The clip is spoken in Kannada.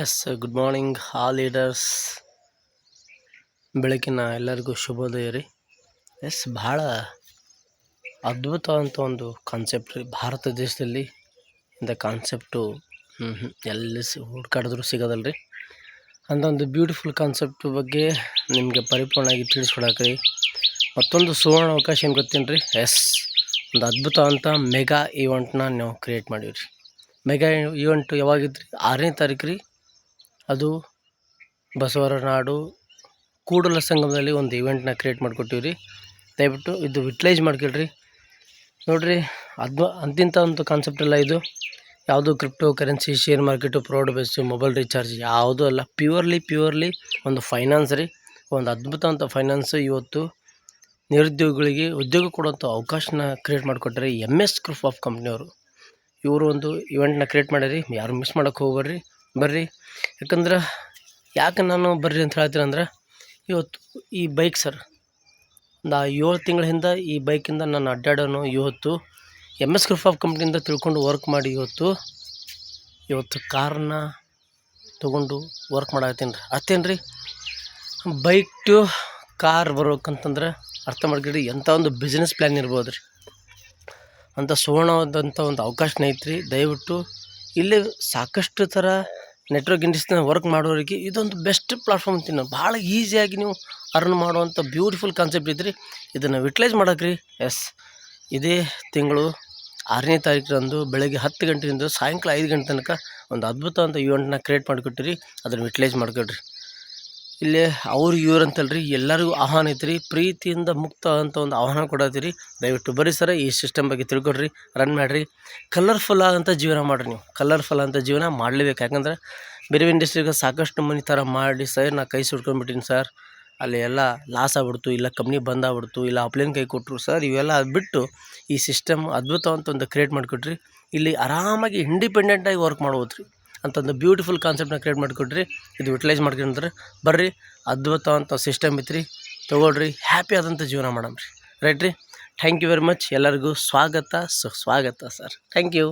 Yes good morning all leaders. ಬೆಳಕಿನ ಎಲ್ಲರಿಗೂ ಶುಭೋದಯ ರೀ. ಭಾಳ ಅದ್ಭುತವಂತ ಒಂದು ಕಾನ್ಸೆಪ್ಟ್ ರೀ. ಭಾರತ ದೇಶದಲ್ಲಿ ಇಂಥ ಕಾನ್ಸೆಪ್ಟು ಎಲ್ಲಿ ಹುಡ್ಕಾಡಿದ್ರು ಸಿಗೋದಲ್ಲ ರೀ. ಅಂದೊಂದು ಬ್ಯೂಟಿಫುಲ್ ಕಾನ್ಸೆಪ್ಟ್ ಬಗ್ಗೆ ನಿಮಗೆ ಪರಿಪೂರ್ಣವಾಗಿ ತಿಳಿಸ್ಕೊಡಕ್ಕೆ ಮತ್ತೊಂದು ಸುವರ್ಣ ಅವಕಾಶ ಏನು ಗೊತ್ತೇನು ರೀ. ಒಂದು ಅದ್ಭುತವಂತ ಮೆಗಾ ಈವೆಂಟ್ನ ನಾವು ಕ್ರಿಯೇಟ್ ಮಾಡೀವಿ ರೀ. ಮೆಗಾ ಈವೆಂಟು ಯಾವಾಗಿತ್ತು ರೀ? 6ನೇ ತಾರೀಕು ರೀ. ಅದು ಬಸವರನಾಡು ಕೂಡಲ ಸಂಗಮದಲ್ಲಿ ಒಂದು ಈವೆಂಟ್ನ ಕ್ರಿಯೇಟ್ ಮಾಡಿಕೊಟ್ಟಿವಿ ರೀ. ದಯವಿಟ್ಟು ಇದು ಯುಟಿಲೈಸ್ ಮಾಡ್ಕೊಳ್ರಿ. ನೋಡಿರಿ, ಅಂತಿಂಥ ಒಂದು ಕಾನ್ಸೆಪ್ಟ್ ಎಲ್ಲ ಇದು. ಯಾವುದು crypto currency, share market, fraud base, mobile recharge ಯಾವುದೂ ಅಲ್ಲ. ಪ್ಯೂರ್ಲಿ ಒಂದು ಫೈನಾನ್ಸ್ ರೀ. ಒಂದು ಅದ್ಭುತವಂತ ಫೈನಾನ್ಸ್ ಇವತ್ತು ನಿರುದ್ಯೋಗಿಗಳಿಗೆ ಉದ್ಯೋಗ ಕೊಡುವಂಥ ಅವಕಾಶನ ಕ್ರಿಯೇಟ್ ಮಾಡಿಕೊಟ್ರೆ MS ಗ್ರೂಪ್ ಆಫ್ ಕಂಪ್ನಿಯವರು. ಇವರು ಒಂದು ಇವೆಂಟ್ನ ಕ್ರಿಯೇಟ್ ಮಾಡ್ಯಾರಿ. ಯಾರು ಮಿಸ್ ಮಾಡೋಕ್ಕೆ ಹೋಗ್ಬೇಡ್ರಿ, ಬರ್ರಿ. ಯಾಕೆ ನಾನು ಬರ್ರಿ ಅಂತ ಹೇಳ್ತೀನಿ ಅಂದ್ರೆ, ಇವತ್ತು ಈ ಬೈಕ್ ಸರ್ ಒಂದು 7 ತಿಂಗಳ ಹಿಂದೆ ಈ ಬೈಕಿಂದ ನಾನು ಅಡ್ಡಾಡೋನು. ಇವತ್ತು MS ಗ್ರೂಪ್ ಆಫ್ ಕಂಪ್ನಿಯಿಂದ ತಿಳ್ಕೊಂಡು ವರ್ಕ್ ಮಾಡಿ ಇವತ್ತು ಕಾರನ್ನ ತೊಗೊಂಡು ವರ್ಕ್ ಮಾಡತ್ತೀನಿ ರೀ. ಅತ್ತೇನು ರೀ, ಬೈಕ್ ಟು ಕಾರ್ ಬರ್ಬೇಕಂತಂದ್ರೆ ಅರ್ಥ ಮಾಡ್ಕೊಳ್ರಿ, ಎಂಥ ಒಂದು ಬಿಸ್ನೆಸ್ ಪ್ಲ್ಯಾನ್ ಇರ್ಬೋದು ರೀ. ಅಂಥ ಸುವರ್ಣವಾದಂಥ ಒಂದು ಅವಕಾಶನ ಐತ್ರಿ. ದಯವಿಟ್ಟು ಇಲ್ಲಿ ಸಾಕಷ್ಟು ಥರ ನೆಟ್ವರ್ಕ್ ಇಂಡಸ್ಟ್ರಿನ ವರ್ಕ್ ಮಾಡೋರಿಗೆ ಇದೊಂದು ಬೆಸ್ಟ್ ಪ್ಲಾಟ್ಫಾರ್ಮ್ ಅಂತೀನಿ ನಾನು. ಭಾಳ ಈಸಿಯಾಗಿ ನೀವು ಅರ್ನ್ ಮಾಡುವಂಥ ಬ್ಯೂಟಿಫುಲ್ ಕಾನ್ಸೆಪ್ಟ್ ಇದ್ರಿ. ಇದನ್ನು ಯುಟಿಲೈಸ್ ಮಾಡೋಕೆ ರೀ. ಇದೇ ತಿಂಗಳು 6ನೇ ತಾರೀಕರಂದು ಬೆಳಗ್ಗೆ 10 ಗಂಟೆಯಿಂದ ಸಾಯಂಕಾಲ 5 ಗಂಟೆ ತನಕ ಒಂದು ಅದ್ಭುತವಂತ ಈವೆಂಟ್ನ ಕ್ರಿಯೇಟ್ ಮಾಡಿಕೊಟ್ಟಿರಿ. ಅದನ್ನು ಯುಟಿಲೈಸ್ ಮಾಡ್ಕೊಳ್ರಿ. ಇಲ್ಲೇ ಇವ್ರು ಅಂತಲ್ರಿ, ಎಲ್ಲರಿಗೂ ಆಹ್ವಾನ ಐತ್ರಿ. ಪ್ರೀತಿಯಿಂದ ಮುಕ್ತ ಅಂತ ಒಂದು ಆಹ್ವಾನ ಕೊಡತ್ತೀರಿ. ದಯವಿಟ್ಟು ಬರ್ರಿ ಸರ, ಈ ಸಿಸ್ಟಮ್ ಬಗ್ಗೆ ತಿಳ್ಕೊಡ್ರಿ, ರನ್ ಮಾಡಿರಿ. ಕಲರ್ಫುಲ್ ಆದಂಥ ಜೀವನ ಮಾಡಿರಿ. ನೀವು ಕಲರ್ಫುಲ್ ಆದಂಥ ಜೀವನ ಮಾಡಲೇಬೇಕು. ಯಾಕಂದ್ರೆ ಬೇರೆ ಇಂಡಸ್ಟ್ರಿಗೆ ಸಾಕಷ್ಟು ಮಂದಿ ಥರ ಮಾಡಿ ಸರ್ ನಾ ಕೈ ಸುಟ್ಕೊಂಡ್ಬಿಟ್ಟಿನಿ ಸರ್, ಅಲ್ಲಿ ಎಲ್ಲ ಲಾಸ್ ಆಗ್ಬಿಡ್ತು, ಇಲ್ಲ ಕಂಪ್ನಿ ಬಂದಾಗ್ಬಿಡ್ತು, ಇಲ್ಲ ಅಪ್ಲೈನ್ ಕೈ ಕೊಟ್ಟರು ಸರ್, ಇವೆಲ್ಲ ಬಿಟ್ಟು ಈ ಸಿಸ್ಟಮ್ ಅದ್ಭುತವಂತ ಒಂದು ಕ್ರಿಯೇಟ್ ಮಾಡಿಕೊಟ್ರಿ. ಇಲ್ಲಿ ಆರಾಮಾಗಿ ಇಂಡಿಪೆಂಡೆಂಟಾಗಿ ವರ್ಕ್ ಮಾಡ್ಬೋದು ರೀ. ಅಂತಂದು ಬ್ಯೂಟಿಫುಲ್ ಕಾನ್ಸೆಪ್ಟ್ನ ಕ್ರಿಯೇಟ್ ಮಾಡಿಕೊಟ್ರಿ. ಇದು ಯುಟಿಲೈಸ್ ಮಾಡ್ಕೊಂಡ್ರೆ ಬರ್ರಿ, ಅದ್ಭುತವಂತ ಸಿಸ್ಟಮ್ ಇತ್ತು ರೀ. ತೊಗೊಳ್ರಿ, ಹ್ಯಾಪಿ ಆದಂಥ ಜೀವನ ಮಾಡಮ್ರಿ. ರೈಟ್ ರೀ. Thank you very much. ಎಲ್ಲರಿಗೂ ಸ್ವಾಗತ ಸುಸ್ವಾಗತ ಸರ್. Thank you.